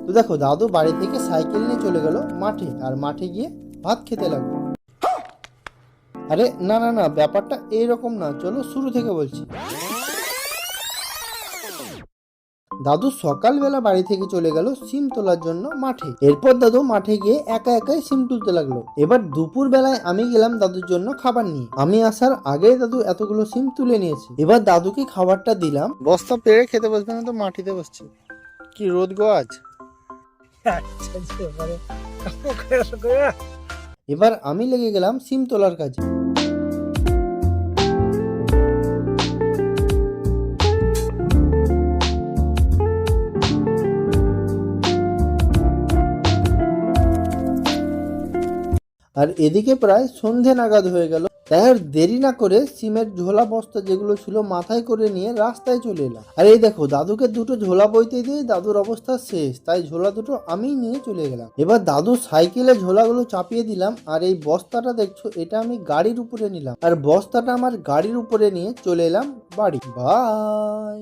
তো দেখো দাদু বাড়ি থেকে সাইকেল নিয়ে চলে গেল মাঠে, আর মাঠে গিয়ে ভাত খেতে লাগলো। আরে না না না, ব্যাপারটা এইরকম না, চলো শুরু থেকে বলছি। দাদু সকালবেলা বাড়ি থেকে চলে গেল সিম তোলার জন্য মাঠে। এরপর দাদু মাঠে গিয়ে একা একাই সিম তুলতে লাগলো। এবার দুপুর বেলায় আমি গেলাম দাদুর জন্য খাবার নিয়ে। আমি আসার আগেই দাদু এতগুলো সিম তুলে নিয়েছে। এবার দাদুকে খাবারটা দিলাম। বস্তা পেড়ে খেতে বসবে না তো মাটিতে বসছে। কি রোদ গো আজ। এবার আমি লেগে গেলাম সিম তোলার কাজে। আর এদিকে প্রায় সন্ধে নাগাদ হয়ে গেল। তাই আর দেরি না করে সিমের ঝোলা বস্তা যেগুলো ছিল মাথায় করে নিয়ে রাস্তায় চলে এলাম। আর এই দেখো দাদুকে দুটো ঝোলা বইতে দিয়ে দাদুর অবস্থা শেষ, তাই ঝোলা দুটো আমি নিয়ে চলে গেলাম। এবার দাদু সাইকেলে ঝোলাগুলো চাপিয়ে দিলাম, আর এই বস্তাটা দেখছো এটা আমি গাড়ির উপরে নিলাম, আর বস্তাটা আমার গাড়ির উপরে নিয়ে চলে এলাম বাড়ি। বাই।